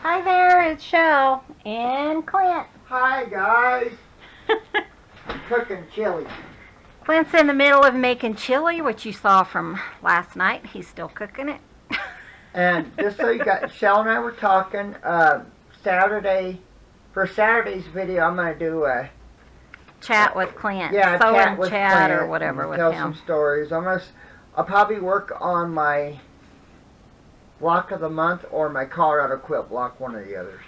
Hi there, it's Chelle and Clint. Hi guys. I'm cooking chili. Clint's in the middle of making chili, which you saw from last night. He's still cooking it. And just so you got, Shell and I were talking, Saturday, for Saturday's video, I'm going to do a Chat with Clint. chat with chat Clint or whatever and with tell him. some stories. I'll probably work on my block of the month or my Colorado quilt block, one or the others.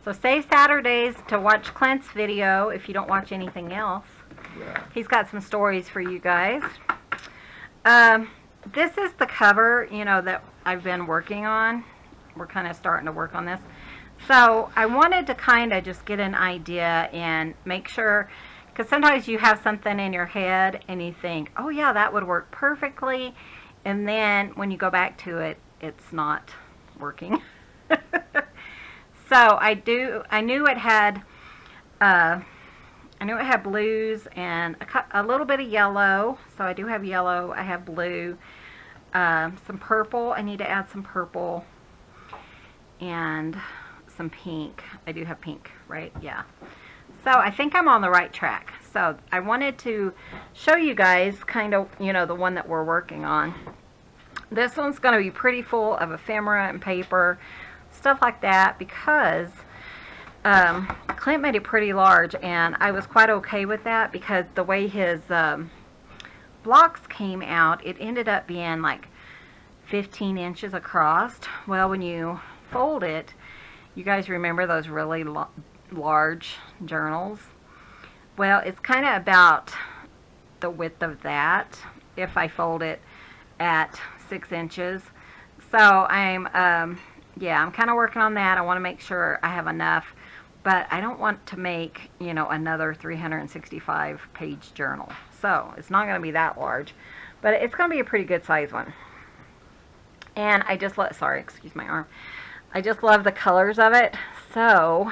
So save Saturdays to watch Clint's video if you don't watch anything else. Yeah. He's got some stories for you guys. This is the cover, that I've been working on. We're kind of starting to work on this. So I wanted to kind of just get an idea and make sure, because sometimes you have something in your head and you think, oh yeah, that would work perfectly. And then when you go back to it, it's not working. So I knew it had blues and a little bit of yellow. So I do have yellow. I have blue. Some purple. I need to add some purple. And some pink. I do have pink, right? Yeah. So I think I'm on the right track. So I wanted to show you guys kind of, the one that we're working on. This one's going to be pretty full of ephemera and paper, stuff like that, because Clint made it pretty large, and I was quite okay with that because the way his blocks came out, it ended up being like 15 inches across. Well, when you fold it, you guys remember those really large journals? Well, it's kind of about the width of that if I fold it at 6 inches. So I'm kind of working on that. I want to make sure I have enough, but I don't want to make, another 365 page journal. So it's not going to be that large, but it's going to be a pretty good size one. And I just sorry, excuse my arm. I just love the colors of it. So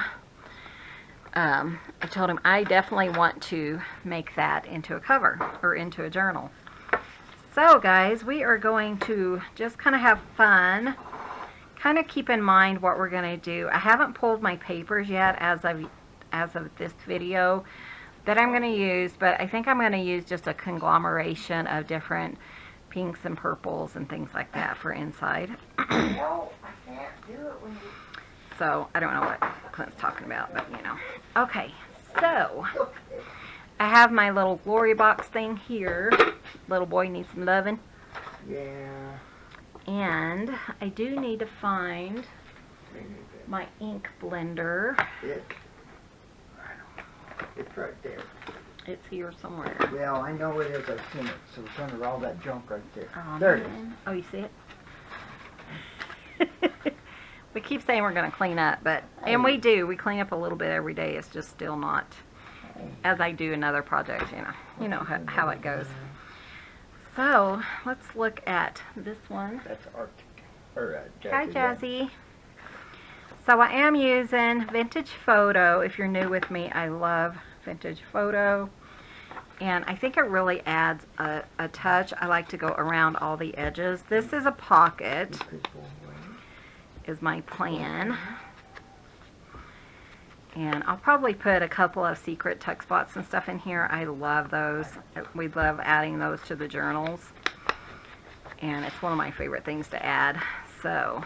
I told him I definitely want to make that into a cover or into a journal. So guys, we are going to just kind of have fun, kind of keep in mind what we're going to do. I haven't pulled my papers yet as of this video that I'm going to use, but I think I'm going to use just a conglomeration of different pinks and purples and things like that for inside. No, I can't do it when you... So I don't know what Clint's talking about, but Okay, so I have my little glory box thing here. Little boy needs some loving. Yeah. And I do need to find my ink blender. It's right there. It's here somewhere. Well, I know it is. I've seen it. So it's under all that junk right there. Oh, there it is. Oh, you see it? We keep saying we're going to clean up, and we do. We clean up a little bit every day. It's just still not, as I do in other projects, you know how it goes. So let's look at this one. That's Arctic. Or, Jazzy. Hi, Jazzy. So I am using Vintage Photo. If you're new with me, I love Vintage Photo. And I think it really adds a touch. I like to go around all the edges. This is a pocket, is my plan. And I'll probably put a couple of secret tuck spots and stuff in here. I love those. We love adding those to the journals. And it's one of my favorite things to add. So,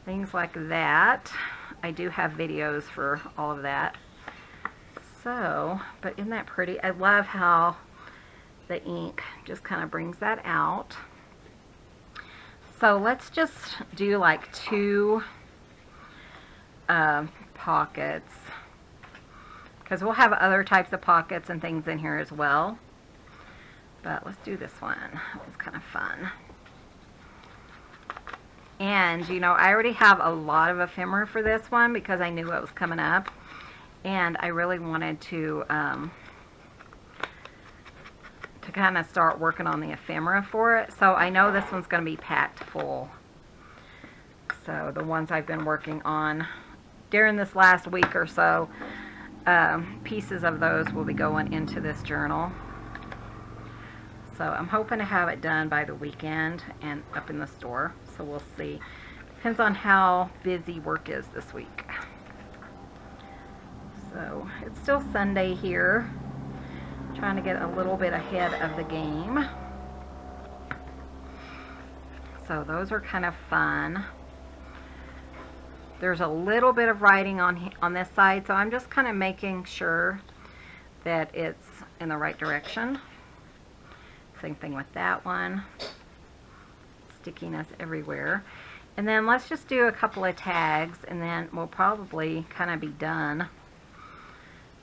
things like that. I do have videos for all of that. So, but isn't that pretty? I love how the ink just kind of brings that out. So let's just do like 2 pockets, because we'll have other types of pockets and things in here as well. But let's do this one. It's kind of fun. And I already have a lot of ephemera for this one because I knew it was coming up, and I really wanted to kind of start working on the ephemera for it. So I know this one's going to be packed full. So the ones I've been working on during this last week or so, pieces of those will be going into this journal. So I'm hoping to have it done by the weekend and up in the store. So we'll see. Depends on how busy work is this week. So it's still Sunday here. Trying to get a little bit ahead of the game. So those are kind of fun. There's a little bit of writing on this side, so I'm just kind of making sure that it's in the right direction. Same thing with that one. Stickiness everywhere. And then let's just do a couple of tags, and then we'll probably kind of be done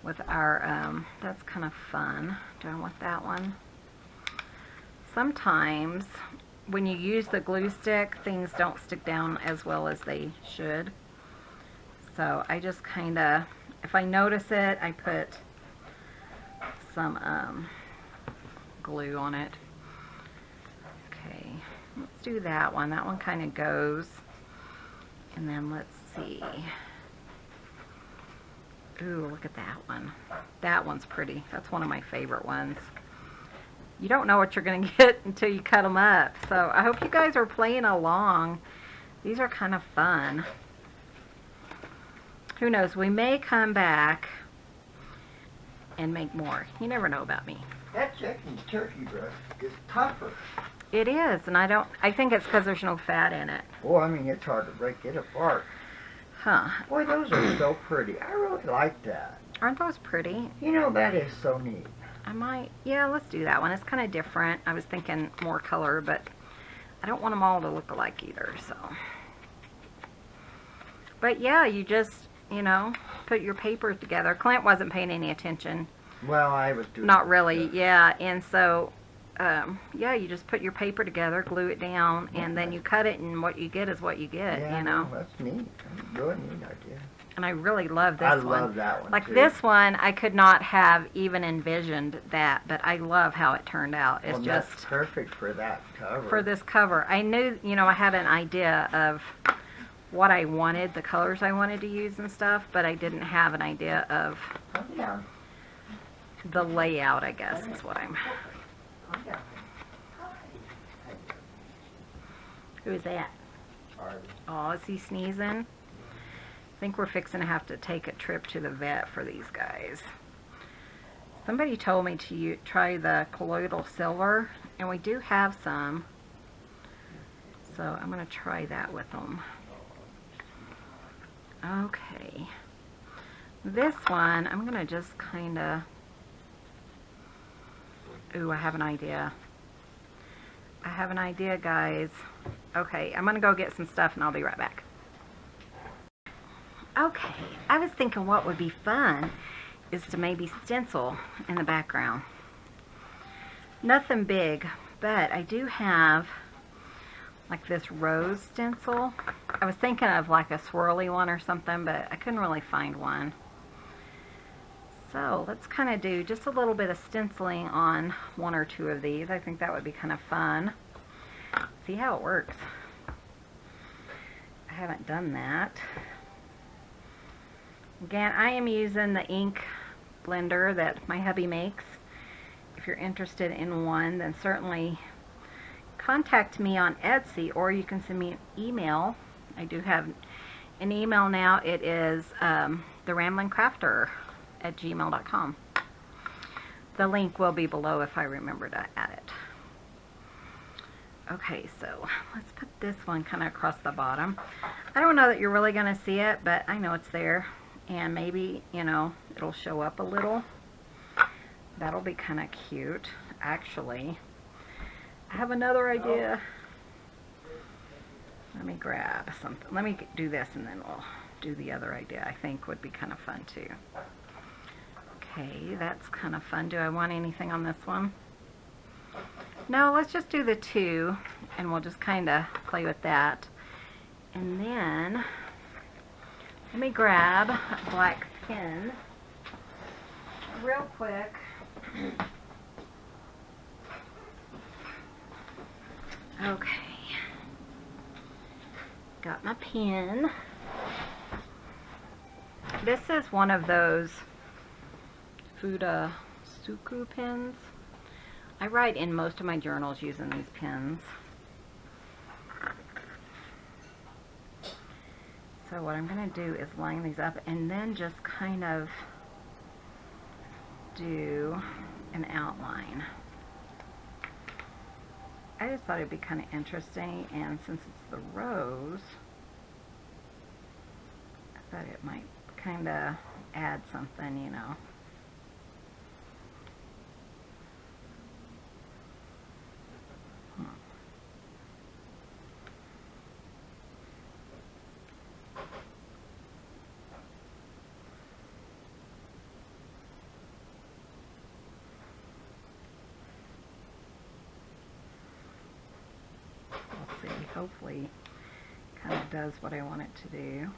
with our, that's kind of fun. Do I want that one? Sometimes when you use the glue stick, things don't stick down as well as they should. So I just kind of, if I notice it, I put some glue on it. Okay, let's do that one. That one kind of goes. And then let's see. Ooh, look at that one. That one's pretty. That's one of my favorite ones. You don't know what you're going to get until you cut them up. So I hope you guys are playing along. These are kind of fun. Who knows? We may come back and make more. You never know about me. That chicken turkey breast is tougher. It is, and I think it's because there's no fat in it. Well, I mean, it's hard to break it apart. Huh. Boy, those are so pretty. I really like that. Aren't those pretty? You know, that is so neat. Yeah, let's do that one. It's kind of different. I was thinking more color, but I don't want them all to look alike either, so. But yeah, you just, you know, put your paper together. Clint wasn't paying any attention. Well, I was doing Not really, yeah. And so, yeah, you just put your paper together, glue it down, and then you cut it, and what you get is what you get, Yeah, you know. that's neat. That's a really neat idea. And I really love this one. I love that one, Like too. this one, I could not have even envisioned that, but I love how it turned out. It's Well, just that's perfect for that cover. for this cover. I knew, you know, I had an idea of what I wanted, the colors I wanted to use and stuff, but I didn't have an idea of Come down. the layout, I guess, is what I'm... Come down. Who is that? Oh, is he sneezing? I think we're fixing to have to take a trip to the vet for these guys. Somebody told me to try the colloidal silver, and we do have some. So I'm going to try that with them. Okay. This one, I'm going to just kind of... Ooh, I have an idea. I have an idea, guys. Okay, I'm going to go get some stuff, and I'll be right back. Okay, I was thinking what would be fun is to maybe stencil in the background. Nothing big, but I do have like this rose stencil. I was thinking of like a swirly one or something, but I couldn't really find one. So let's kind of do just a little bit of stenciling on one or two of these. I think that would be kind of fun. See how it works. I haven't done that. Again, I am using the ink blender that my hubby makes. If you're interested in one, then certainly contact me on Etsy, or you can send me an email. I do have an email now. It is theramblingcrafter@gmail.com. The link will be below if I remember to add it. Okay, so let's put this one kind of across the bottom. I don't know that you're really going to see it, but I know it's there. And maybe, you know, it'll show up a little. That'll be kind of cute. Actually, I have another idea. Let me grab something. Let me do this and then we'll do the other idea. I think would be kind of fun too. Okay, that's kind of fun. Do I want anything on this one? No, let's just do the two and we'll just kind of play with that. And then let me grab a black pen real quick. Okay. Got my pen. This is one of those Fuda Suku pens. I write in most of my journals using these pens. So what I'm going to do is line these up and then just kind of do an outline. I just thought it'd be kind of interesting, and since it's the rose, I thought it might kind of add something, you know. Hopefully kind of does what I want it to do.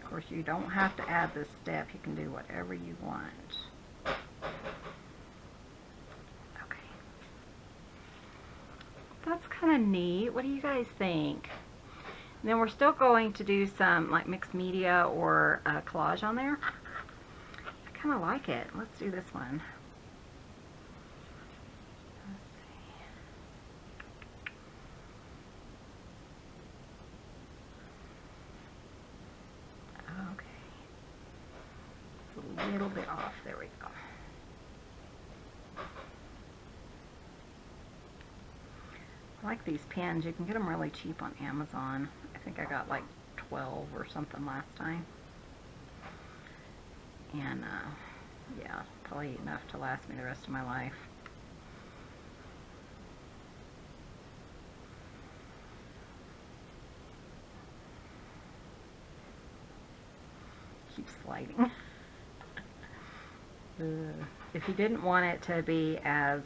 Of course, you don't have to add this step. You can do whatever you want. Okay. That's kind of neat. What do you guys think? And then we're still going to do some like mixed media or collage on there. I kind of like it. Let's do this one. A little bit off. There we go. I like these pens. You can get them really cheap on Amazon. I think I got like 12 or something last time. And yeah, probably enough to last me the rest of my life. Keep sliding. If you didn't want it to be as,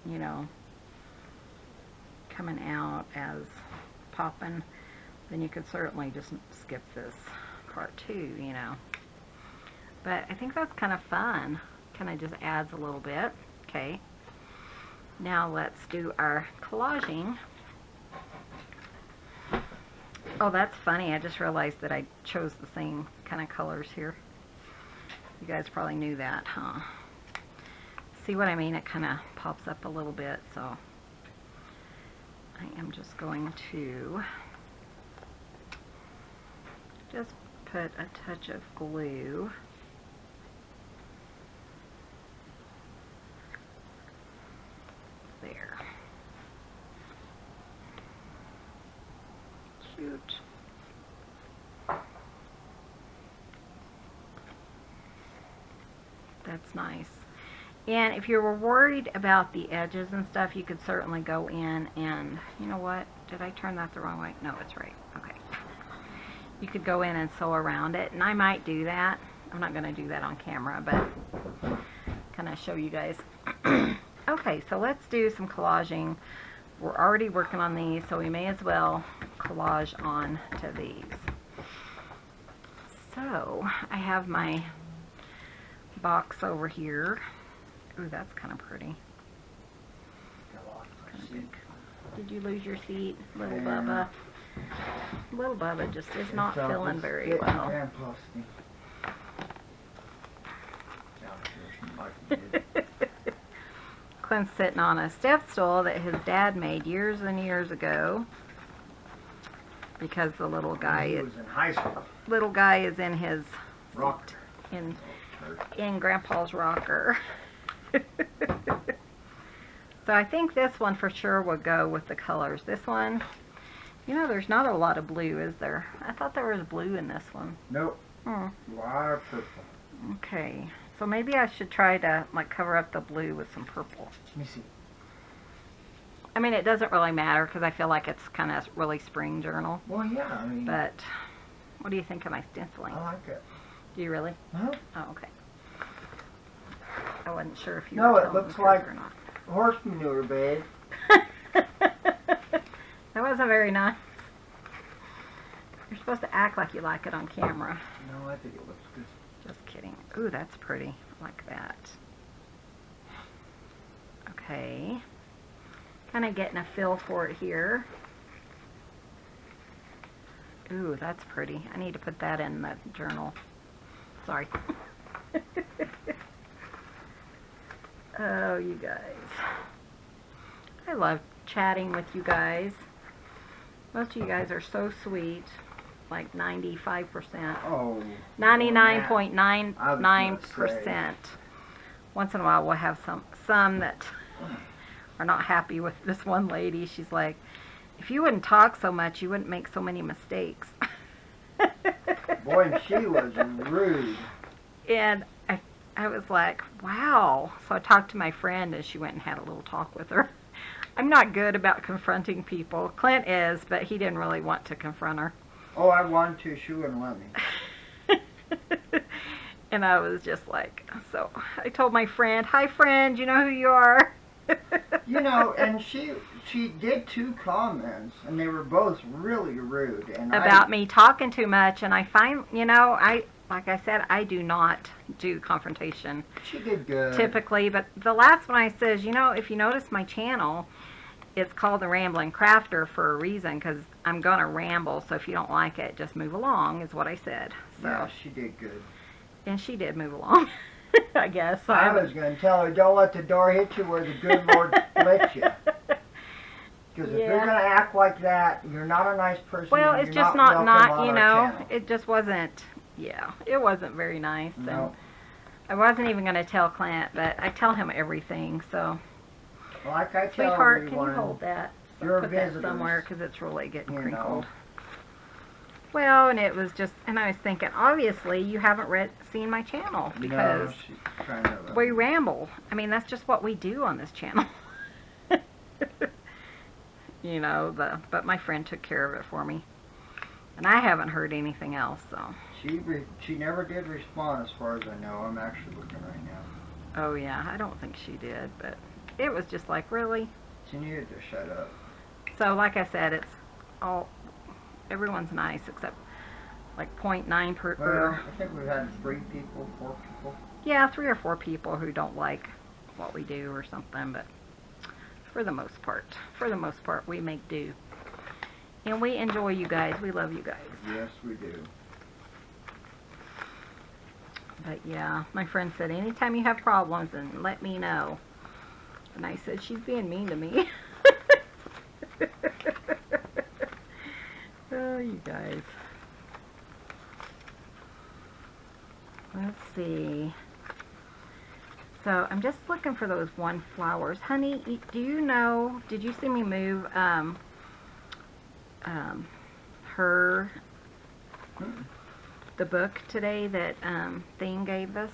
you know, coming out as popping, then you could certainly just skip this part too, you know. But I think that's kind of fun. Kind of just adds a little bit. Okay. Now let's do our collaging. Oh, that's funny. I just realized that I chose the same kind of colors here. You guys probably knew that, huh? See what I mean? It kind of pops up a little bit, so I am just going to just put a touch of glue there. Cute. That's nice. And if you were worried about the edges and stuff, you could certainly go in and, you know what? Did I turn that the wrong way? No, it's right. Okay. You could go in and sew around it, and I might do that. I'm not going to do that on camera, but kind of show you guys. Okay, so let's do some collaging. We're already working on these, so we may as well collage on to these. So I have my box over here. Ooh, that's kind of pretty. Kind of big. Did you lose your seat, little Bubba? Little Bubba just is not feeling very well. Clint's sitting on a step stool that his dad made years and years ago because the little guy is in high school. Little guy is in his rocker. In Grandpa's rocker. So I think this one for sure would go with the colors. This one, you know, there's not a lot of blue, is there? I thought there was blue in this one. Nope. Hmm. A lot of purple. Okay. So maybe I should try to like cover up the blue with some purple. Let me see. I mean, it doesn't really matter because I feel like it's kind of really spring journal. Well, yeah, I mean. But what do you think of my stenciling? I like it. Do you really? Huh? Oh, okay. I wasn't sure if you no, were it telling looks the truth like or not. horse manure, babe. That wasn't very nice. You're supposed to act like you like it on camera. No, I think it looks good. Just kidding. Ooh, that's pretty. I like that. Okay. Kind of getting a feel for it here. Ooh, that's pretty. I need to put that in the journal. Sorry. Oh, you guys. I love chatting with you guys. Most of you guys are so sweet. Like 95%. Oh. 99.99%. Once in a while we'll have some that are not happy with this one lady. She's like, if you wouldn't talk so much, you wouldn't make so many mistakes. Boy, and she was rude. And I was like, wow. So I talked to my friend and she went and had a little talk with her. I'm not good about confronting people. Clint is, but he didn't really want to confront her. Oh, I wanted to. She wouldn't let me. And I was just like, so I told my friend, hi friend, you know who you are? You know, and she did 2 comments, and they were both really rude. And About me talking too much, and I find, like I said, I do not do confrontation. She did good. Typically, but the last one I says, if you notice my channel, it's called The Rambling Crafter for a reason, because I'm going to ramble, so if you don't like it, just move along, is what I said. So, yeah, she did good. And she did move along, I guess. So I was going to tell her, don't let the door hit you where the good Lord lets you. Because if you're going to act like that, you're not a nice person. Well, it's you're just not welcome on our channel. it just wasn't, it wasn't very nice. No. And I wasn't even going to tell Clint, but I tell him everything, so. Like I tell Sweetheart, everyone, can you hold that? you're Put visitors, that somewhere, because it's really getting you crinkled. know. Well, and it was just, and I was thinking, obviously, you haven't seen my channel, because No, she's kind of we ramble. I mean, that's just what we do on this channel. But my friend took care of it for me. And I haven't heard anything else, so. She never did respond as far as I know. I'm actually looking right now. Oh, yeah, I don't think she did, but it was just like, really? She needed to shut up. So, like I said, everyone's nice, except like 0.9 per. Well, I think we've had 4 people. Yeah, 3 or 4 people who don't like what we do or something, but for the most part, we make do. And we enjoy you guys. We love you guys. Yes, we do. But yeah, my friend said, anytime you have problems, then let me know. And I said, she's being mean to me. Oh, you guys. Let's see. So I'm just looking for those one flowers. Honey, do you know, did you see me move the book today that Thing gave us?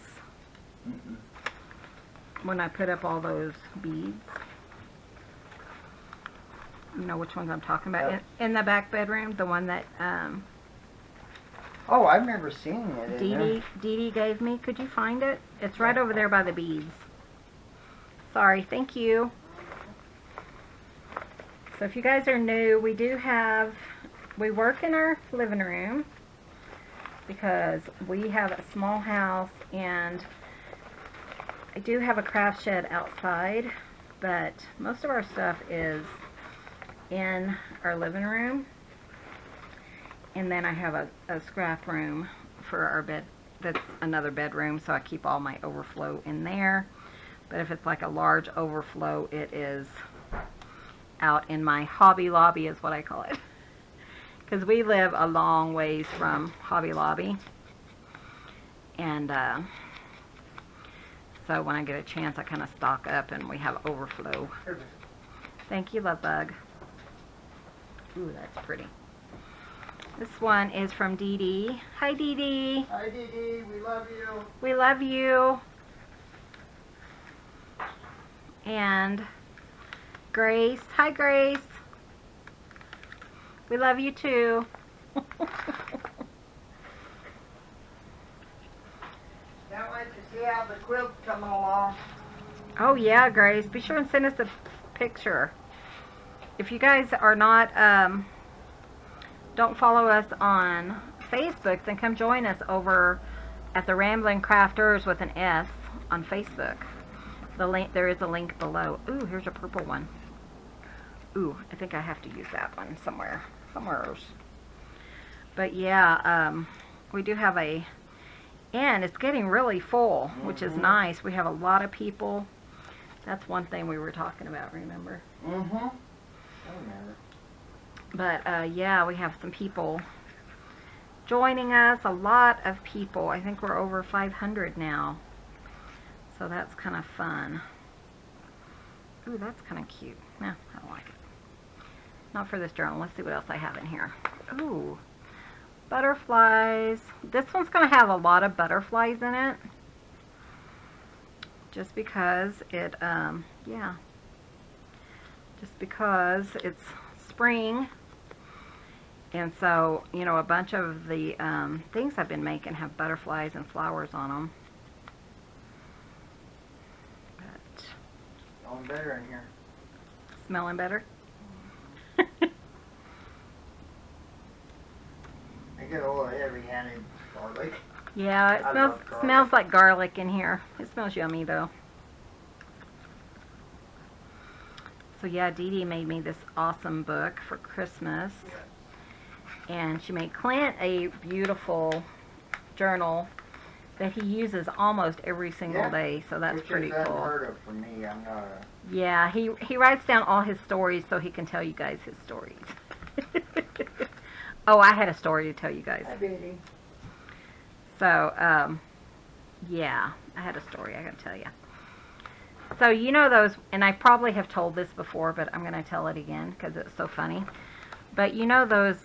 When I put up all those beads. You know which ones I'm talking about? In the back bedroom, the one that Oh, I've never seen it. Dee Dee gave me. Could you find it? It's right over there by the beads. Sorry, thank you. So if you guys are new, we work in our living room because we have a small house, and I do have a craft shed outside, but most of our stuff is in our living room. And then I have a scrap room for our bed. That's another bedroom, so I keep all my overflow in there. But if it's like a large overflow, it is out in my Hobby Lobby, is what I call it. Because we live a long ways from Hobby Lobby. And so when I get a chance, I kind of stock up and we have overflow. Thank you, Love Bug. Ooh, that's pretty. This one is from Dee Dee. Hi, Dee Dee. Hi, Dee Dee. We love you. We love you. And Grace. Hi, Grace. We love you too. Can't wait to see how the quilt's coming along. Oh yeah, Grace. Be sure and send us a picture. If you guys are not, don't follow us on Facebook, then come join us over at the Rambling Crafters with an S on Facebook. The link, there is a link below. Ooh, here's a purple one. Ooh, I think I have to use that one somewhere else. But yeah, we do have and it's getting really full, which is nice. We have a lot of people. That's one thing we were talking about, remember? I remember. But yeah, we have some people joining us. A lot of people. I think we're over 500 now. So that's kind of fun. Ooh, that's kind of cute. No, I don't like it. Not for this journal. Let's see what else I have in here. Ooh, butterflies. This one's going to have a lot of butterflies in it. Just because it, yeah. Just because it's spring. And so, you know, a bunch of the things I've been making have butterflies and flowers on them. But Smelling better in here. smelling better? I get a little heavy-handed garlic. Yeah, it I smells love garlic. smells like garlic in here. It smells yummy though. So yeah, Dee Dee made me this awesome book for Christmas. And she made Clint a beautiful journal that he uses almost every single day. So that's pretty Which is cool. unheard of for me. I'm not a... Yeah, he writes down all his stories so he can tell you guys his stories. Oh, I had a story to tell you guys. Hi, Betty. So, yeah, I had a story I gotta tell you. So, you know those, and I probably have told this before, but I'm gonna tell it again because it's so funny. But you know those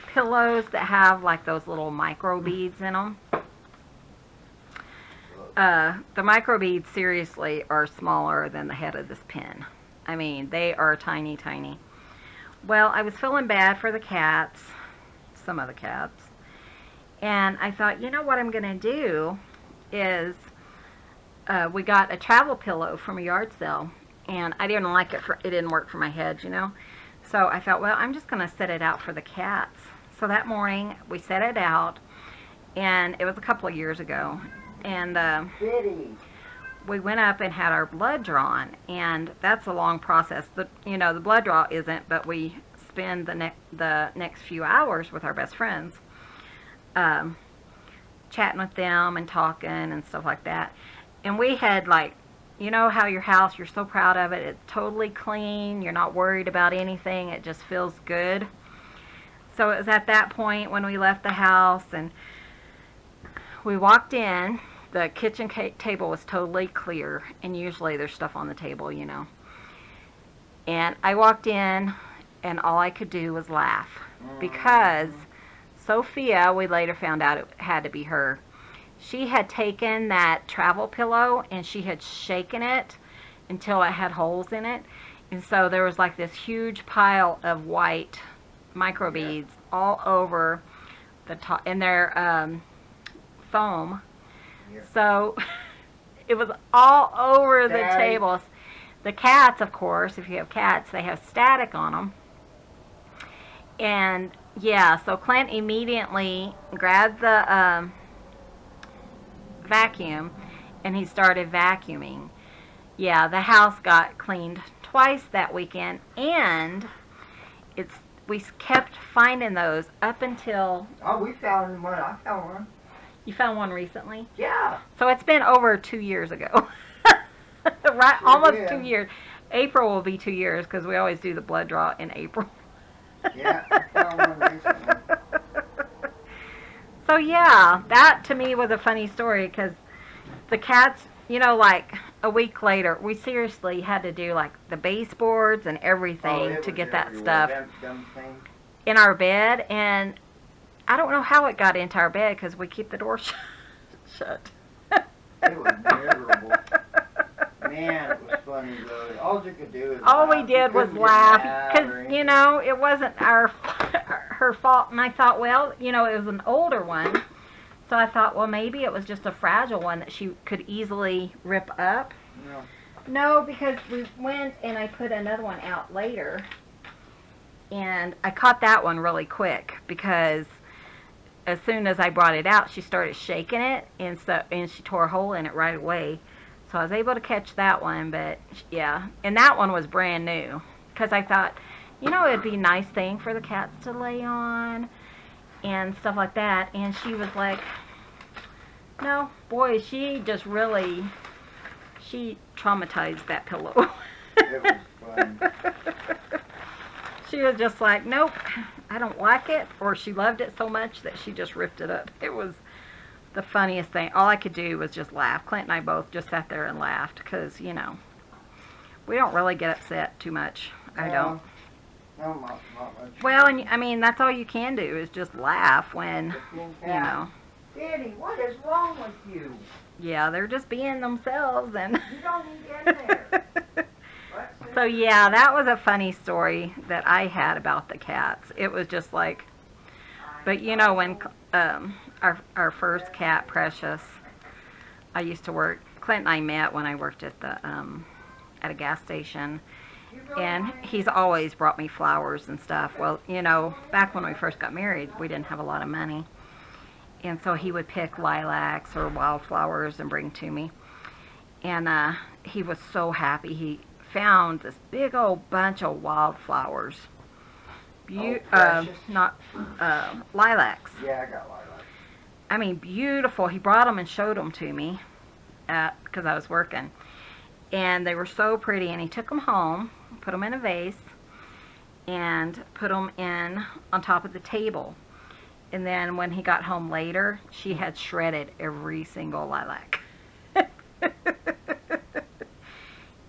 pillows that have like those little micro beads in them? The micro beads seriously are smaller than the head of this pin. I mean, they are tiny, tiny. Well, I was feeling bad for the cats, some of the cats, and I thought, you know what I'm going to do is, we got a travel pillow from a yard sale, and I didn't like it, it didn't work for my head, you know. So I thought, well, I'm just going to set it out for the cats. So that morning, we set it out, and it was a couple of years ago, and Betty. we went up and had our blood drawn, and that's a long process. You know, the blood draw isn't, but we spend the next few hours with our best friends, chatting with them and talking and stuff like that. And we had, like, you know how your house, you're so proud of it, it's totally clean, you're not worried about anything, it just feels good. So it was at that point when we left the house and we walked in. The kitchen table was totally clear, and usually there's stuff on the table, you know. And I walked in, and all I could do was laugh, because Sophia, we later found out it had to be her, she had taken that travel pillow and she had shaken it until it had holes in it. And so there was like this huge pile of white microbeads all over the top, and they're foam. So it was all over the tables. The cats, of course, if you have cats, they have static on them. And yeah, so Clint immediately grabbed the vacuum and he started vacuuming. Yeah, the house got cleaned twice that weekend, and we kept finding those up until... Oh, we found one. I found one. You found one recently? Yeah. So it's been over 2 years ago. Right, Sure almost did. 2 years. April will be 2 years because we always do the blood draw in April. Yeah, I found one recently. So yeah, that to me was a funny story because the cats, you know, like a week later, we seriously had to do like the baseboards and everything it to was get that everywhere. stuff Them things. in our bed, and I don't know how it got into our bed because we keep the door shut. It was miserable. Man, it was funny though. All you could do is All we laugh. did You was couldn't get laugh mad or because, anything. you know, it wasn't her fault. And I thought, well, you know, it was an older one. So I thought, well, maybe it was just a fragile one that she could easily rip up. No. No, because we went and I put another one out later. And I caught that one really quick because as soon as I brought it out, she started shaking it. And she tore a hole in it right away. So I was able to catch that one, but yeah. And that one was brand new because I thought, you know, it'd be a nice thing for the cats to lay on and stuff like that. And she was like, no, boy, she just really, she traumatized that pillow. It was fun. She was just like, nope, I don't like it. Or she loved it so much that she just ripped it up. It was the funniest thing. All I could do was just laugh. Clint and I both just sat there and laughed because, you know, we don't really get upset too much. I don't. No, not much. Well, and I mean, that's all you can do is just laugh when, you know. Daddy, what is wrong with you? Yeah, they're just being themselves. And You don't need in there. so, yeah, that was a funny story that I had about the cats. It was just like, but you know, when our first cat, Precious, I used to work, Clint and I met when I worked at the at a gas station, and he's always brought me flowers and stuff. Well, you know, back when we first got married, we didn't have a lot of money, and so he would pick lilacs or wildflowers and bring to me, and he was so happy. He found this big old bunch of wildflowers. Not lilacs. Yeah, I got lilacs. I mean, beautiful. He brought them and showed them to me because I was working. And they were so pretty. And he took them home, put them in a vase, and put them in on top of the table. And then when he got home later, she had shredded every single lilac.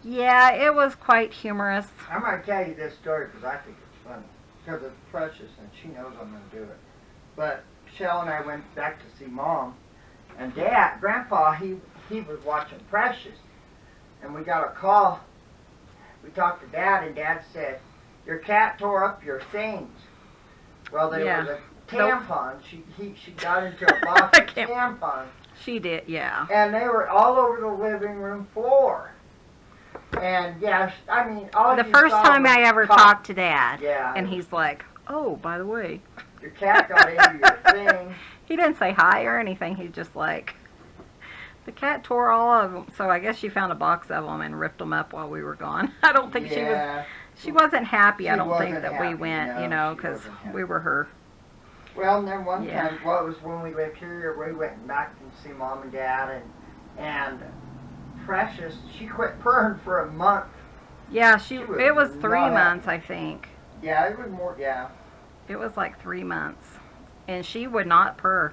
Yeah, it was quite humorous. I'm going to tell you this story because I think it's funny. Because it's Precious and she knows I'm going to do it. But Chelle and I went back to see Mom. And Dad, Grandpa, he was watching Precious. And we got a call. We talked to Dad and Dad said, your cat tore up your things. Well, there was a tampon. She got into a box of tampons. She did, yeah. And they were all over the living room floor. And yeah, I mean, all the first time I ever talked to Dad, yeah, and he's like, "Oh, by the way, your cat got into your thing." He didn't say hi or anything. He's just like, the cat tore all of them. So I guess she found a box of them and ripped them up while we were gone. I don't think she wasn't happy. I don't think that we went, you know, because we were her. Well, and then one time, well, it was when we lived here. We went back and see Mom and Dad, and Precious, she quit purring for a month. Yeah, it was 3 months, I think. Yeah, it was more, yeah. It was like 3 months. And she would not purr.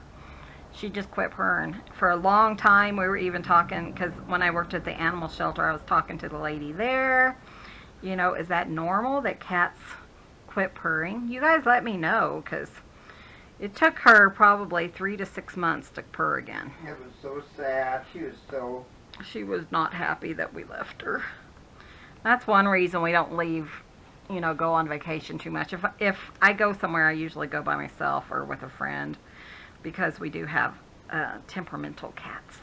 She just quit purring. For a long time, we were even talking, because when I worked at the animal shelter, I was talking to the lady there. You know, is that normal that cats quit purring? You guys let me know, because it took her probably 3 to 6 months to purr again. It was so sad. She was not happy that we left her. That's one reason we don't leave, you know, go on vacation too much. If I go somewhere, I usually go by myself or with a friend, because we do have temperamental cats.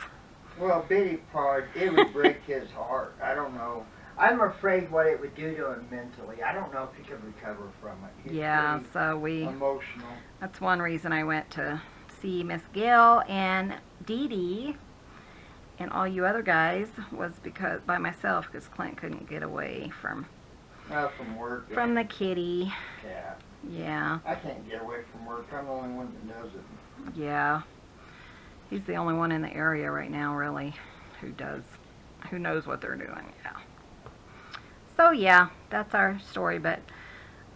Well, Biddy part, it would break his heart. I don't know. I'm afraid what it would do to him mentally. I don't know if he could recover from it. He's so emotional. That's one reason I went to see Miss Gayle and Dee Dee and all you other guys, was because by myself, because Clint couldn't get away from work. From the kitty. Yeah. Yeah. I can't get away from work. I'm the only one that does it. Yeah. He's the only one in the area right now, really, who knows what they're doing. Yeah. So yeah, that's our story. But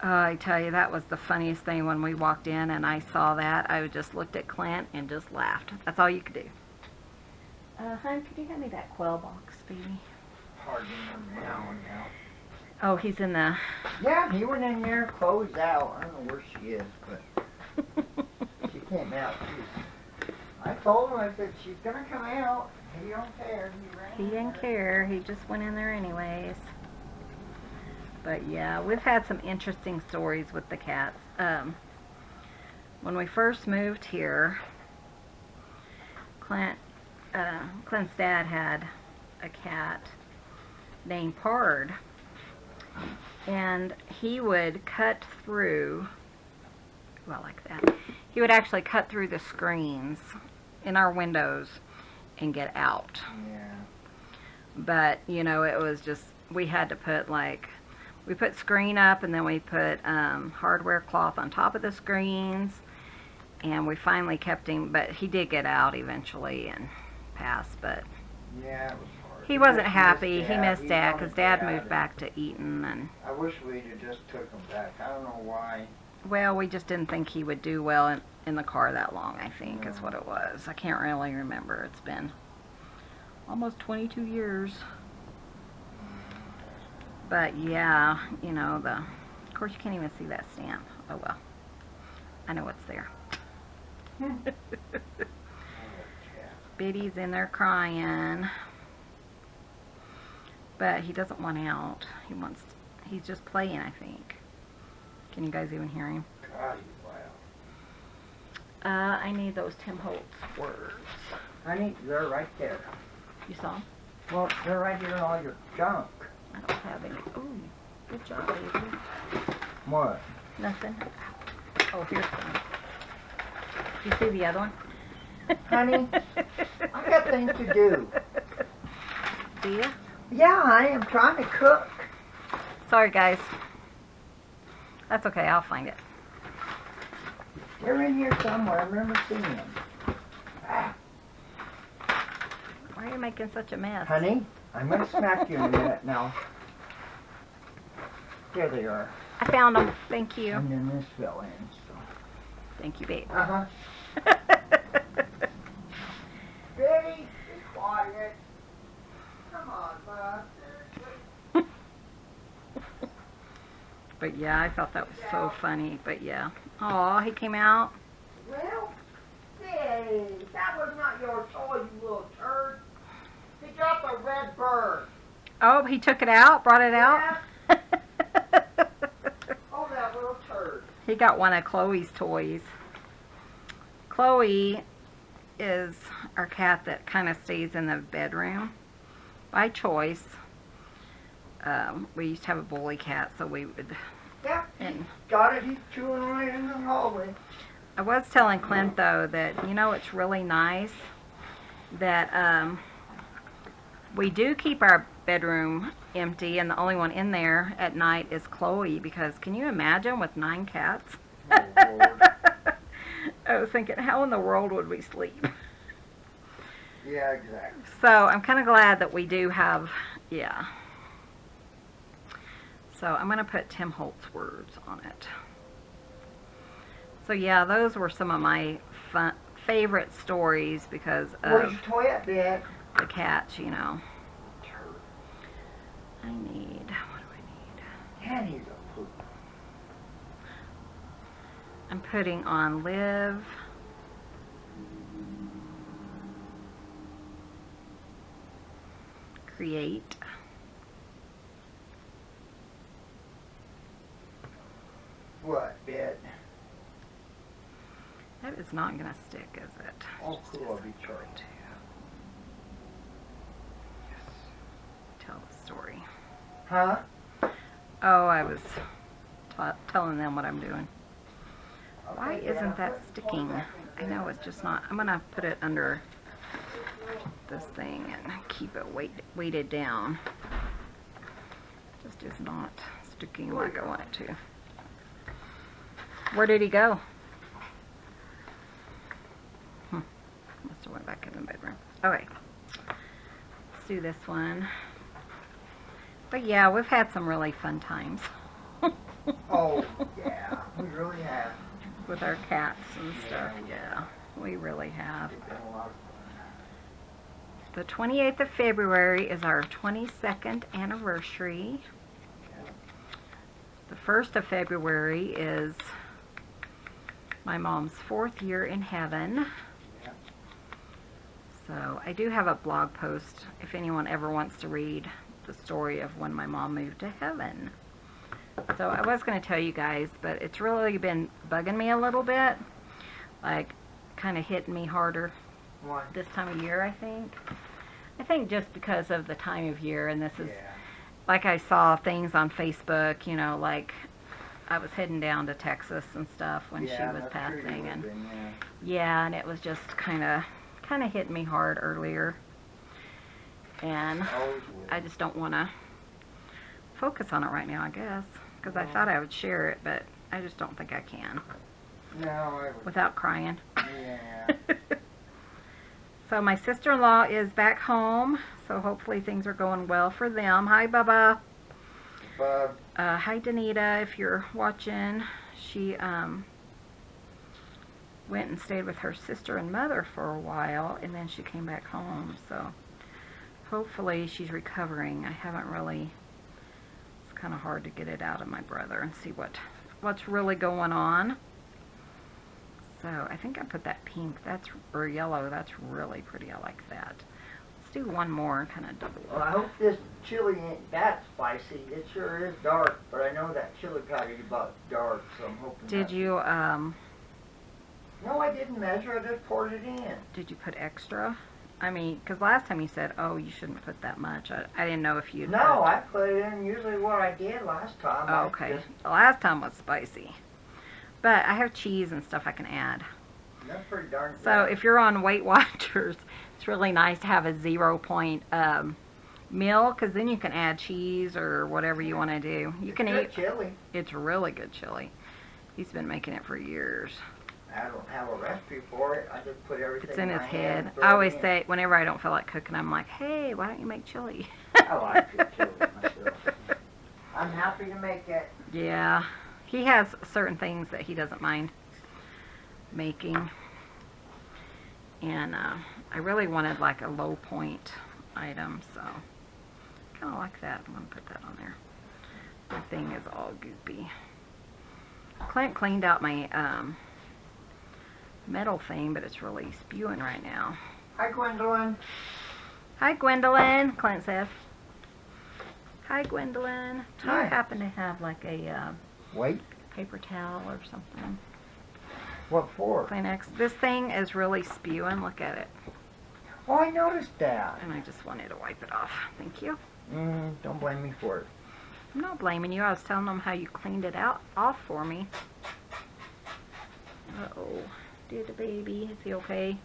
I tell you, that was the funniest thing when we walked in and I saw that. I just looked at Clint and just laughed. That's all you could do. Hon, could you hand me that quail box, baby? Hard to now. Oh, he's in the... Yeah, he went in there, closed out. I don't know where she is, but she came out. I told him, I said, she's going to come out. He don't care. He didn't care. He just went in there anyways. But yeah, we've had some interesting stories with the cats. When we first moved here, Clint's dad had a cat named Pard, and he would cut through, well, like that. He would actually cut through the screens in our windows and get out. Yeah. But, you know, it was just, we had to put we put screen up, and then we put hardware cloth on top of the screens, and we finally kept him, but he did get out eventually and pass. But yeah, it was hard. He wasn't just happy. missed He missed He's Dad on because his Dad dad, moved and back to Eaton, and I wish we'd have just took him back. I don't know why. well, we just didn't think he would do well in the car that long. I think is No. what it was. I can't really remember. It's been almost 22 years. But yeah, you know Of course, you can't even see that stamp. Oh well. I know it's there. Biddy's in there crying. But he doesn't want out. He's just playing, I think. Can you guys even hear him? God, he's loud. I need those Tim Holtz words. Honey, they're right there. You saw them? Well, they're right here in all your junk. I don't have any. Ooh, good job, baby. What? Nothing. Oh, here's one. You see the other one? Honey, I got things to do. Do you? Yeah, I am trying to cook. Sorry, guys. That's okay. I'll find it. They're in here somewhere. I remember seeing them. Ah, Why are you making such a mess? honey, I'm going to smack you in a minute now. There they are. I found them. Thank you. And then this fell in. So. Thank you, babe. Uh-huh. Betty, be quiet. Come on, bud. But yeah, I thought that was so funny. But yeah. Aw, he came out. Well, hey, that was not your toy, you little turd. He got the red bird. Oh, he took it out? Brought it out? Oh, that little turd. He got one of Chloe's toys. Chloe is our cat that kind of stays in the bedroom by choice. We used to have a bully cat, so we would... Yeah, And got it. He's chewing right in the hallway. I was telling Clint, though, that, you know, it's really nice that we do keep our bedroom empty, and the only one in there at night is Chloe, because can you imagine with 9 cats? Oh, Lord. I was thinking, how in the world would we sleep? Yeah, exactly. So I'm kind of glad that we do have, yeah. So I'm going to put Tim Holtz words on it. So yeah, those were some of my favorite stories because Where's of your toy at, Dad? the cats, you know. I need, what do I need? And he's a poop. I'm putting on live. Create. What, bed? That is not going to stick, is it? Oh, cool, I'll be charged. Tell the story. Huh? Oh, I was telling them what I'm doing. Why Okay, isn't Dad, that put the toy sticking? back in the I bed. know it's just not. I'm going to put it under this thing and keep it weighted down. Just is not sticking like I want it to. Where did he go? Must have went back in the bedroom. Okay. Let's do this one. But yeah, we've had some really fun times. Oh, yeah, we really have. With our cats and stuff. Yeah, we really have. It's been a lot of fun. The 28th of February is our 22nd anniversary. The 1st of February is my mom's 4th year in heaven. Yeah. So I do have a blog post if anyone ever wants to read the story of when my mom moved to heaven. So I was going to tell you guys, but it's really been bugging me a little bit. Like, kind of hitting me harder Why? this time of year, I think. I think just because of the time of year, and this is, Yeah. like I saw things on Facebook, you know, like I was heading down to Texas and stuff when she was that's true, you passing, would've and been, yeah. yeah, and it was just kind of hitting me hard earlier, and Always will. I just don't want to focus on it right now, I guess, because I thought I would share it, but I just don't think I can No, I would. without crying. Yeah. So my sister-in-law is back home, so hopefully things are going well for them. Hi, Bubba. Hi, Danita, if you're watching. She went and stayed with her sister and mother for a while, and then she came back home. So hopefully she's recovering. I haven't really. It's kind of hard to get it out of my brother and see what's really going on. So I think I put that pink, or yellow, that's really pretty. I like that. Let's do one more and kind of double Well, I up. hope this chili ain't that spicy. It sure is dark, but I know that chili powder you bought is dark, so I'm hoping. Did you No, I didn't measure. I just poured it in. did you put extra? I mean, because last time you said, oh, you shouldn't put that much. I didn't know if you. No, I put it in usually what I did last time. Oh, okay. The last time was spicy. But I have cheese and stuff I can add. That's pretty darn good. So if you're on Weight Watchers, it's really nice to have a 0 point meal, because then you can add cheese or whatever you want to do. You can good eat. chili. It's really good chili. He's been making it for years. I don't have a recipe for it. I just put everything It's in his my hand head. and throw I it always in. say, whenever I don't feel like cooking, I'm like, hey, why don't you make chili? I like good chili myself. I'm happy to make it. Yeah. He has certain things that he doesn't mind making. And I really wanted like a low point item, so kind of like that. I'm going to put that on there. My thing is all goopy. Clint cleaned out my metal thing, but it's really spewing right now. Hi, Gwendolyn. Hi, Gwendolyn, Clint says. Hi, Gwendolyn. Do you Hi. happen to have like a Wait. paper towel or something? What for? Kleenex. This thing is really spewing. Look at it. Oh, I noticed that. And I just wanted to wipe it off. Thank you. Don't blame me for it. I'm not blaming you. I was telling them how you cleaned it off for me. Uh-oh. Did the baby. Is he okay?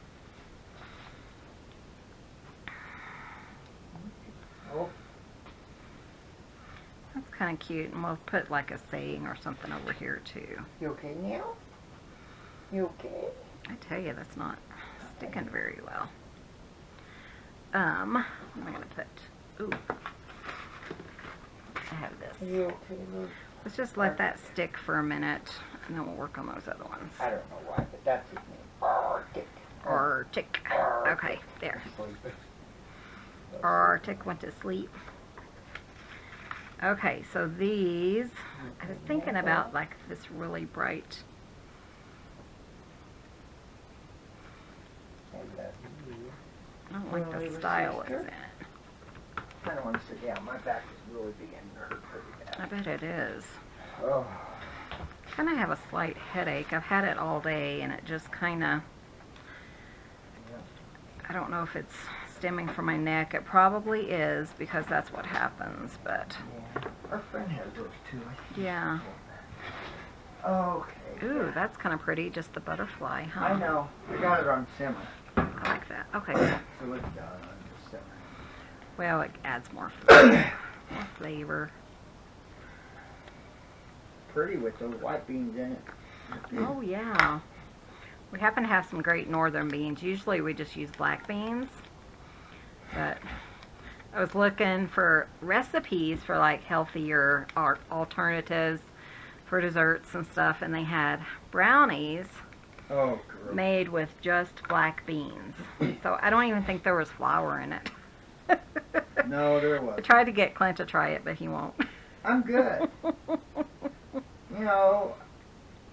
Oh, That's kind of cute. And we'll put like a saying or something over here too. you okay now? You okay? I tell you, that's not sticking very well. What am I going to put? Ooh. I have this. You okay, Luke? Let's just let that stick for a minute, and then we'll work on those other ones. I don't know why, but that's his name. Arctic. Arctic. Okay, there. Arctic went to sleep. Okay, so these, I was thinking about like this really bright. I don't like the style it's in. I kind of want to sit down. My back is really beginning to hurt pretty I bad. bet it is. Oh. Kind of have a slight headache. I've had it all day, and it just kind of, I don't know if it's stemming from my neck. It probably is, because that's what happens, but Yeah. Our friend has those too. yeah. Okay. Ooh, that's kind of pretty, just the butterfly, huh? I know. I got it on simmer. I like that. Okay. So it's done on the simmer. Well, it adds more flavor. More flavor. Pretty with those white beans in it. Oh, yeah. We happen to have some great northern beans. Usually we just use black beans. But I was looking for recipes for like healthier alternatives for desserts and stuff, and they had brownies Oh, gross. made with just black beans. So I don't even think there was flour in it. No, there I wasn't. tried to get Clint to try it, but he won't. I'm good. You know,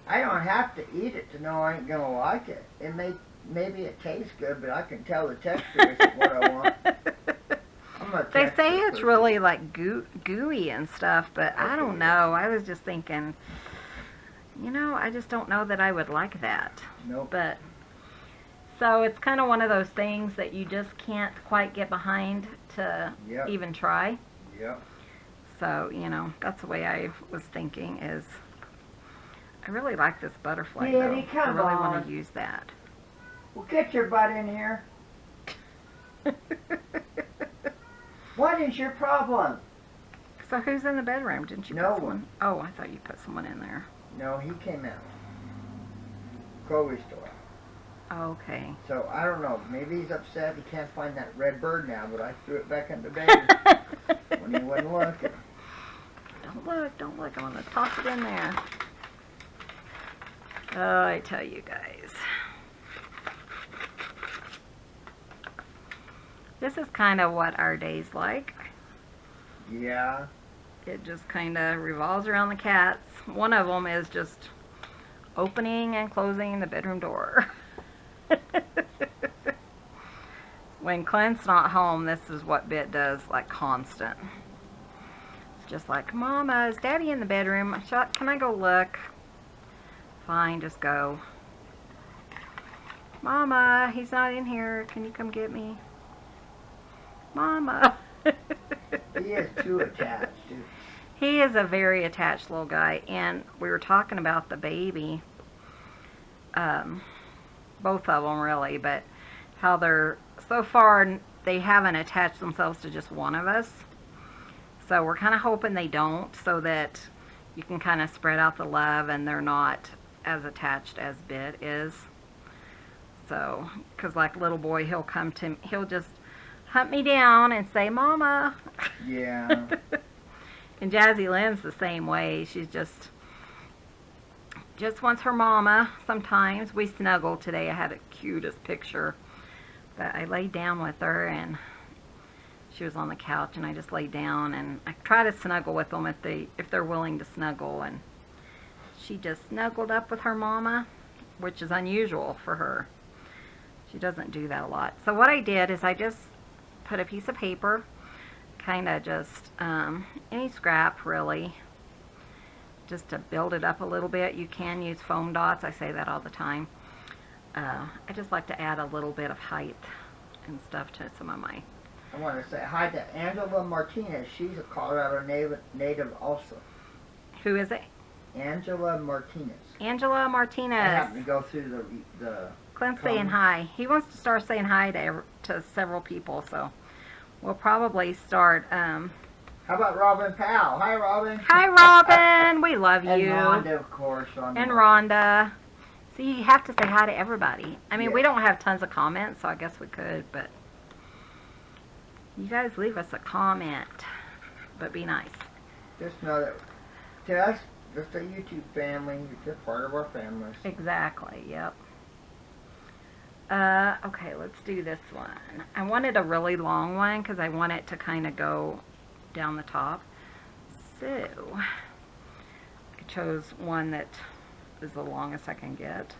I don't have to eat it to know I ain't gonna like it. Maybe it tastes good, but I can tell the texture isn't what I want. I'm a They texture say it's person. really like gooey and stuff, but I don't know. I was just thinking, you know, I just don't know that I would like that. Nope. But so it's kind of one of those things that you just can't quite get behind to Yep. even try. Yep. So, you know, that's the way I was thinking is I really like this butterfly though. Kitty, I come really want on. to use that. Well, get your butt in here. What is your problem? So who's in the bedroom? Didn't you No put someone? one. Oh, I thought you put someone in there. No, he came out. Chloe's door. Okay. So I don't know. Maybe he's upset he can't find that red bird now, but I threw it back in the bed when he wasn't looking. Don't look, don't look. I'm going to toss it in there. Oh, I tell you guys. This is kind of what our day's like. Yeah. It just kind of revolves around the cats. One of them is just opening and closing the bedroom door. When Clint's not home, this is what Bit does, like constant. It's just like, Mama, is Daddy in the bedroom? Can I go look? Fine, just go. Mama, he's not in here. Can you come get me? Mama. He is too attached, dude. He is a very attached little guy, and we were talking about the baby, both of them really, but how they're, so far, they haven't attached themselves to just one of us. So we're kind of hoping they don't, so that you can kind of spread out the love and they're not as attached as Bit is. So, because like little boy, he'll come to, he'll just hunt me down and say, Mama. Yeah. And Jazzy Lynn's the same way. She's just wants her mama. Sometimes we snuggle today. I had the cutest picture. But I laid down with her and she was on the couch and I just laid down and I try to snuggle with them if they're willing to snuggle, and she just snuggled up with her mama, which is unusual for her. She doesn't do that a lot. So what I did is I just put a piece of paper, kind of just any scrap really, just to build it up a little bit. You can use foam dots. I say that all the time. I just like to add a little bit of height and stuff to some of my... I want to say hi to Angela Martinez. She's a Colorado native also. Who is it? Angela Martinez. Angela Martinez. I happened to go through the Clint's saying hi. He wants to start saying hi to several people, so we'll probably start... How about Robin Powell? Hi, Robin. Hi, Robin. We love you. And Rhonda, of course. And Rhonda. See, you have to say hi to everybody. I mean, Yeah. we don't have tons of comments, so I guess we could, but you guys leave us a comment, but be nice. Just know that to us, just a YouTube family, you're just part of our family. Exactly, yep. Okay, let's do this one. I wanted a really long one because I want it to kind of go down the top. So, I chose one that is the longest I can get.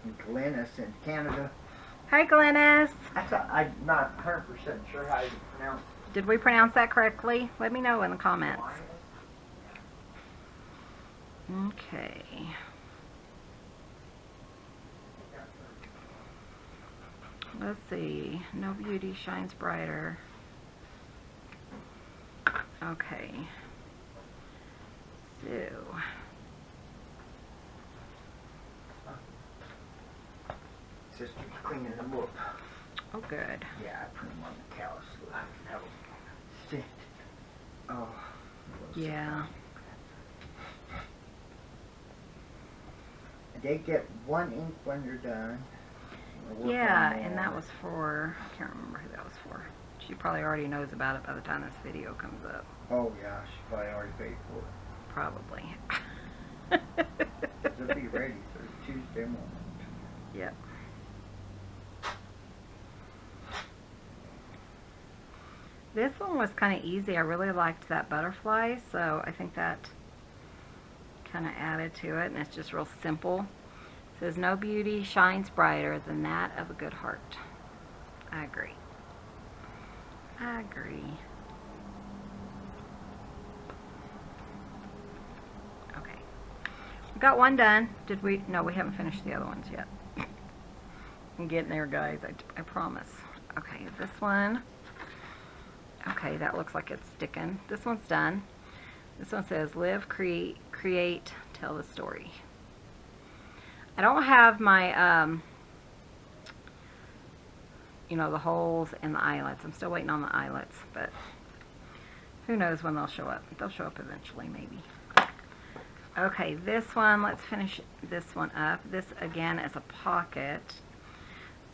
And Glennis in Canada. Hi, Glennis. I'm not 100% sure how you pronounce it. Did we pronounce that correctly? Let me know in the comments. Okay. Let's see. No beauty shines brighter. Okay. So. Sister's cleaning them up. Oh, good. Yeah, I put them on the couch so I can have them sit. Oh. Yeah. They get one ink when they're done. Yeah, and that was for, I can't remember who that was for. She probably already knows about it by the time this video comes up. Oh yeah, she probably already paid for it. Probably. They'll be ready for Tuesday morning. Yep. This one was kind of easy. I really liked that butterfly, so I think that kind of added to it, and it's just real simple. It says, no beauty shines brighter than that of a good heart. I agree. I agree. Okay. We got one done. Did we? No, we haven't finished the other ones yet. I'm getting there, guys. I promise. Okay, this one. Okay, that looks like it's sticking. This one's done. This one says, live, create, tell the story. I don't have my, you know, the holes and the eyelets. I'm still waiting on the eyelets, but who knows when they'll show up. They'll show up eventually, maybe. Okay, this one, let's finish this one up. This again is a pocket.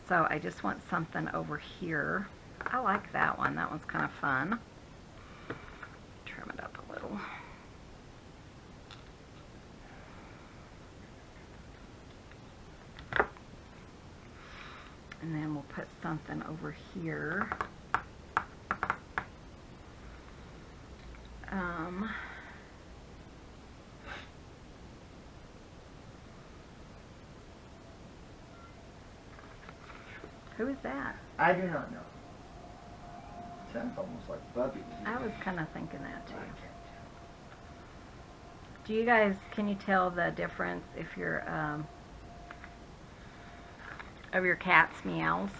So I just want something over here. I like that one. That one's kind of fun. Trim it up a little. And then we'll put something over here. Who is that? I do not know. Sounds almost like Bubby. I was kind of thinking that I too. can't Do you guys, can you tell the difference if you're, of your cat's meows?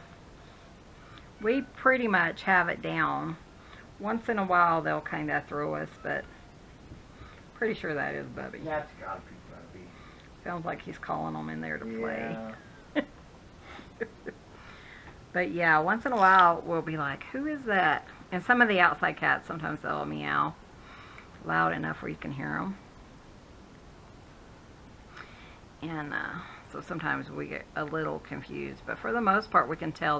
We pretty much have it down. Once in a while they'll kind of throw us, but pretty sure that is Bubby. tell. That's gotta be Bubby. Sounds like he's calling them in there to play. Yeah. But yeah, once in a while we'll be like, who is that? And some of the outside cats, sometimes they'll meow loud enough where you can hear them. And so sometimes we get a little confused, but for the most part we can tell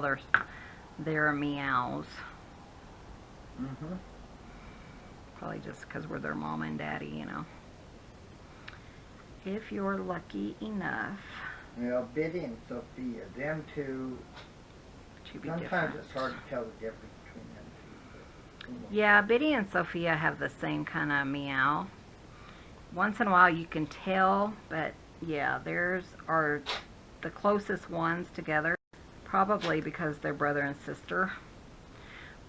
their meows. Mm-hmm. Probably just because we're their mama and daddy, you know. If you're lucky enough Well, Biddy and Sophia, them two, to be sometimes different. it's hard to tell the difference between them two. But, Yeah, Biddy and Sophia have the same kind of meow. Once in a while you can tell, but yeah, theirs are the closest ones together, probably because they're brother and sister.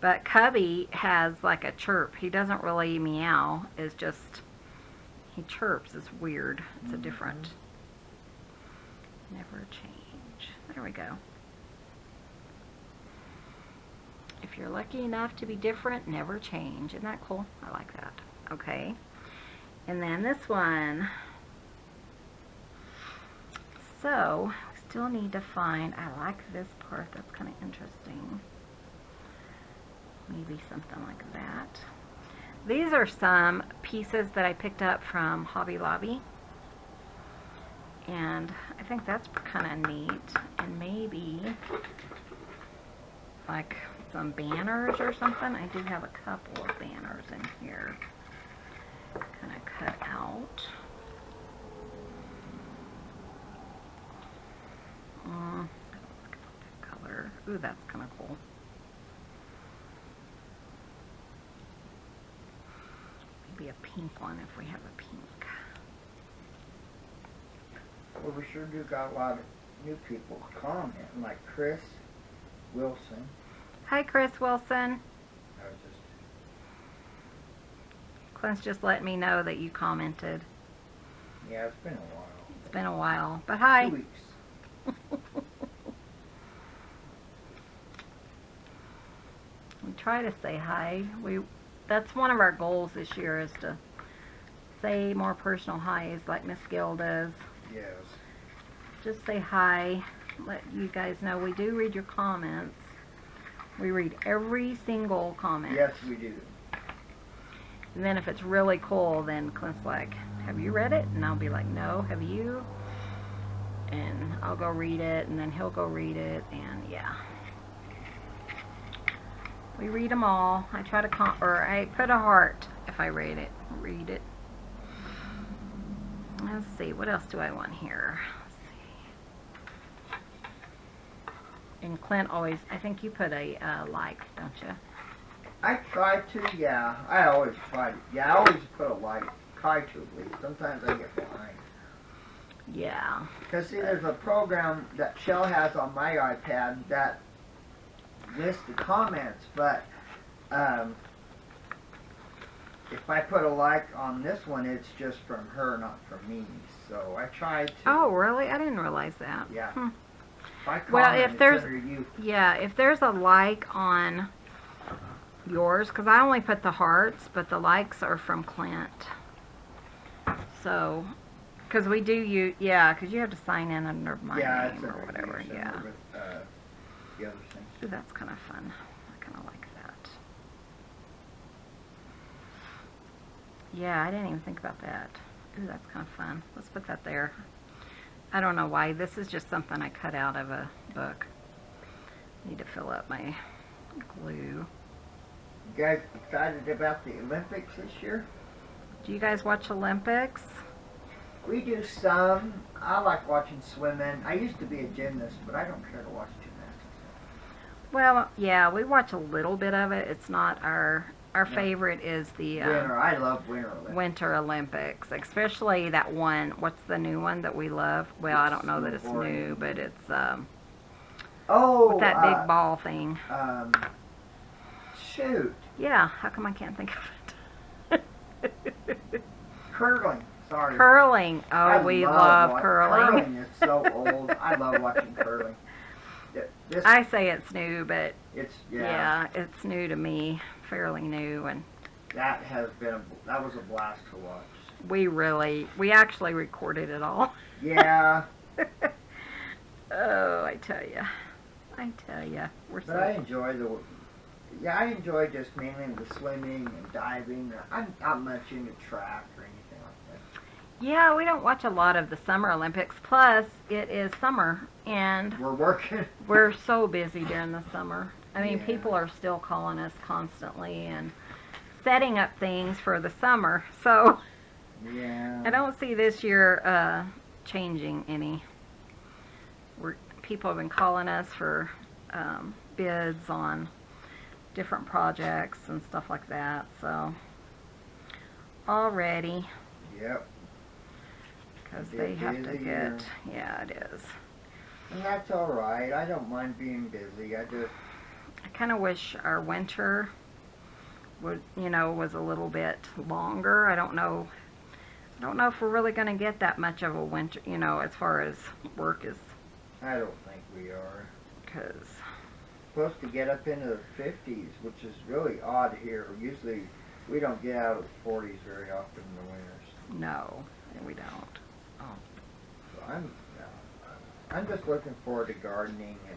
But Cubby has like a chirp. He doesn't really meow. It's just, he chirps. It's weird. It's a different, never change. There we go. If you're lucky enough to be different, never change. Isn't that cool? I like that. Okay. And then this one. So, we still need to find, I like this part. That's kind of interesting. Maybe something like that. These are some pieces that I picked up from Hobby Lobby. And I think that's kind of neat. And maybe like some banners or something. I do have a couple of banners in here. Kind of cut out. That color. Ooh, that's kind of cool. Maybe a pink one if we have a pink. well, we sure do got a lot of new people commenting, like Chris Wilson. Hi, Chris Wilson. I was just, Clint's just letting me know that you commented. yeah, it's been a while. It's been a while, but hi. 2 weeks. We try to say hi. That's one of our goals this year, is to say more personal hi's like Miss Gill does. Yes. Just say hi. Let you guys know we do read your comments. We read every single comment. Yes, we do. And then if it's really cool, then Clint's like, have you read it? And I'll be like, no, have you? And I'll go read it, and then he'll go read it, and yeah. We read them all. I try to or I put a heart if I read it. Let's see, what else do I want here? Let's see. And Clint always, I think you put a like, don't you? I try to, yeah. I always try to. Yeah, I always put a like. Try to at least. Sometimes I get behind. Yeah. Because see, there's a program that Chelle has on my iPad that lists the comments, but if I put a like on this one, it's just from her, not from me. So I tried to. Oh, really? I didn't realize that. Yeah. Hmm. If I comment, Well, if it's there's- under you. Yeah, if there's a like on yours, because I only put the hearts, but the likes are from Clint. So, because we do yeah, because you have to sign in under my Yeah, it's name or under whatever, you, yeah. With, the other thing. Ooh, that's kind of fun. I kind of like that. Yeah, I didn't even think about that. Ooh, that's kind of fun. Let's put that there. I don't know why. This is just something I cut out of a book. Need to fill up my glue. You guys excited about the Olympics this year? Do you guys watch Olympics? We do some. I like watching swimming. I used to be a gymnast, but I don't care to watch gymnastics. Well, yeah, we watch a little bit of it. It's not our No. favorite is the Winter. I love Winter Olympics. Winter Olympics, especially that one. What's the new one that we love? Well, I don't know that it's Snowboarding. new, but it's Oh, with that big ball thing. Shoot. Yeah, how come I can't think of it? Curling. Sorry. Curling. Oh, I we love curling. Curling is so old. I love watching curling. This, I say it's new, but it's yeah, it's new to me, fairly new, and that was a blast to watch. we actually recorded it all. Yeah, Oh, I tell you, we're but I so. enjoy just mainly the swimming and diving. I'm not much into track or anything like that. Yeah, we don't watch a lot of the Summer Olympics. Plus, it is summer, and We're working. we're so busy during the summer. I mean, Yeah. people are still calling us constantly and setting up things for the summer. So Yeah. I don't see this year changing any. People have been calling us for bids on different projects and stuff like that. So already, Yep. because It'll be they a have to busy get. year. Yeah, it is. And that's all right. I don't mind being busy. I kind of wish our winter would, was a little bit longer. I don't know if we're really going to get that much of a winter, as far as work is, I don't think we are. because Supposed to get up into the 50s, which is really odd here. Usually we don't get out of the 40s very often in the winters. no, we don't. So I'm just looking forward to gardening and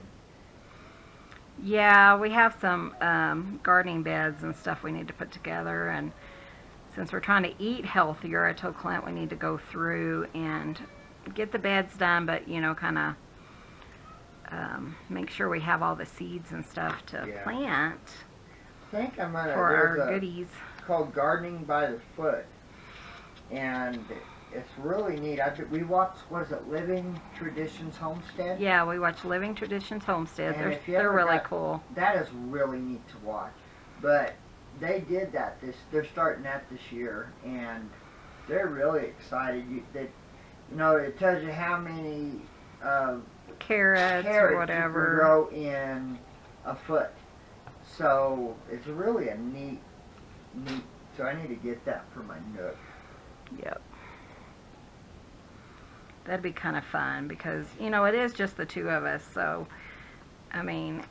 Yeah, we have some gardening beds and stuff we need to put together, and since we're trying to eat healthier, I told Clint we need to go through and get the beds done, but kind of make sure we have all the seeds and stuff to Yeah. plant I think I'm gonna. for There's our a goodies. called Gardening by the Foot, and it's really neat. We watched, what is it, Living Traditions Homestead? Yeah, we watch Living Traditions Homestead. And if you They're ever really got- cool. That is really neat to watch. But they did that. They're starting that this year, and they're really excited. It tells you how many Carrots or carrots you can whatever. grow in a foot. So it's really a neat. So I need to get that for my nook. Yep. That'd be kind of fun because, it is just the two of us. So, I mean,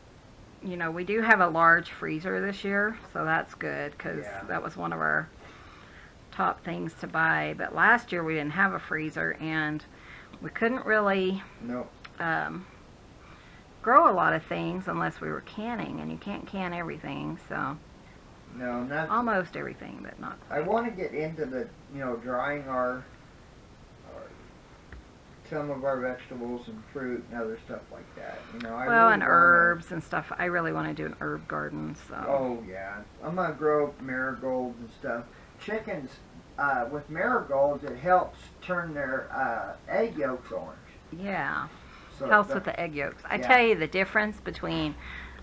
we do have a large freezer this year, so that's good because Yeah. that was one of our top things to buy. But last year we didn't have a freezer and we couldn't really No. grow a lot of things unless we were canning, and you can't can everything, so No, not. almost everything, but not I quite. want to get into the, drying our some of our vegetables and fruit and other stuff like that. I Well, really and wanna- herbs and stuff. I really want to do an herb garden, so. Oh yeah, I'm gonna grow marigolds and stuff. Chickens, with marigolds, it helps turn their egg yolks orange. Yeah, So helps the- with the egg yolks. I Yeah. tell you, the difference between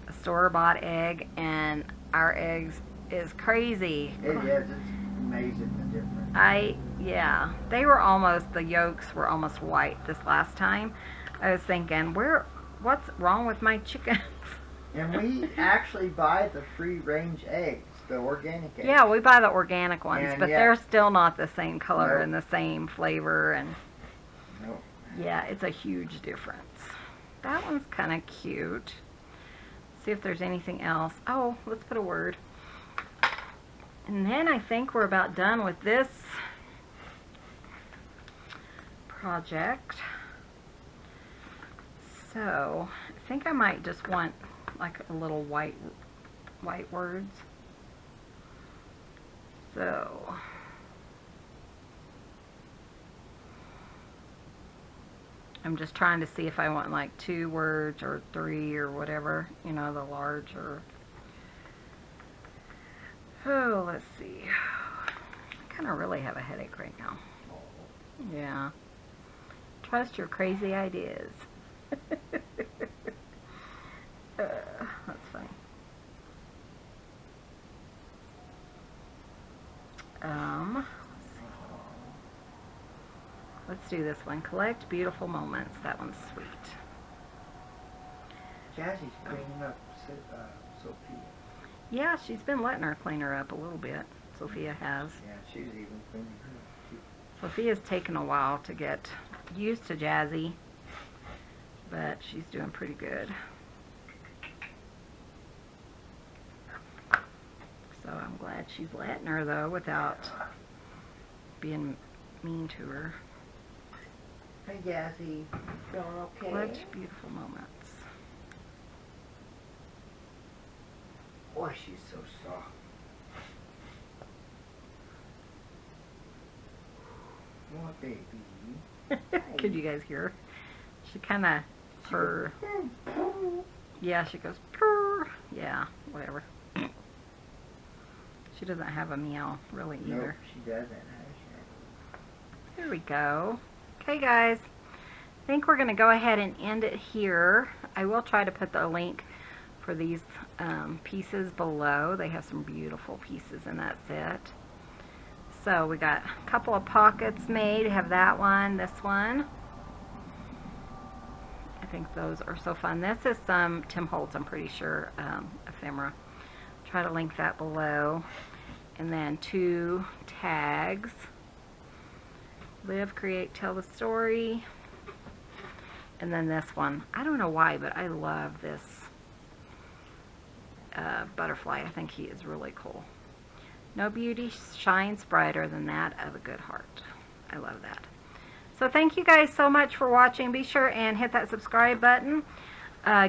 a store-bought egg and our eggs is crazy. It is. It's amazing the difference. Yeah, the yolks were almost white this last time. I was thinking, what's wrong with my chickens? And we actually buy the free-range eggs, the organic eggs. Yeah, we buy the organic ones, And but yet- they're still not the same color Nope. and the same flavor, and Nope. yeah, it's a huge difference. That one's kind of cute. See if there's anything else. Oh, let's put a word. And then I think we're about done with this project. So, I think I might just want like a little white words. So, I'm just trying to see if I want like 2 words or 3 or whatever, you know, the large or... Oh, let's see. I kind of really have a headache right now. Yeah. Trust your crazy ideas. That's funny. Let's do this one. Collect beautiful moments. That one's sweet. Jazzy's cleaning up Sophia. Yeah, she's been letting her clean her up a little bit. Sophia has. Yeah, she's even cleaning her up too. Sophia's taken a while to get used to Jazzy, but she's doing pretty good. So I'm glad she's letting her, though, without being mean to her. Hey, Jazzy. Feeling okay? What beautiful moments. Boy, she's so soft. What baby? Could you guys hear her? She kind of purr. Yeah, she goes purr. Yeah, whatever. She doesn't have a meow really either. Nope, she doesn't. There we go. Okay, guys. I think we're going to go ahead and end it here. I will try to put the link for these pieces below. They have some beautiful pieces in that set. So we got a couple of pockets made. We have that one, this one. I think those are so fun. This is some Tim Holtz, I'm pretty sure, ephemera. Try to link that below. And then 2 tags. Live, create, tell the story. And then this one. I don't know why, but I love this butterfly. I think he is really cool. No beauty shines brighter than that of a good heart. I love that. So thank you guys so much for watching. Be sure and hit that subscribe button.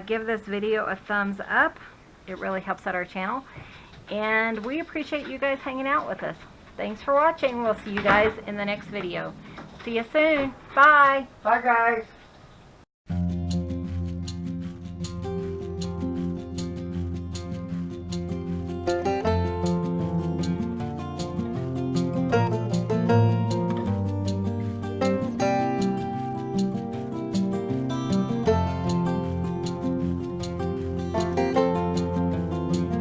Give this video a thumbs up. It really helps out our channel. And we appreciate you guys hanging out with us. Thanks for watching. We'll see you guys in the next video. See you soon. Bye. Bye, guys.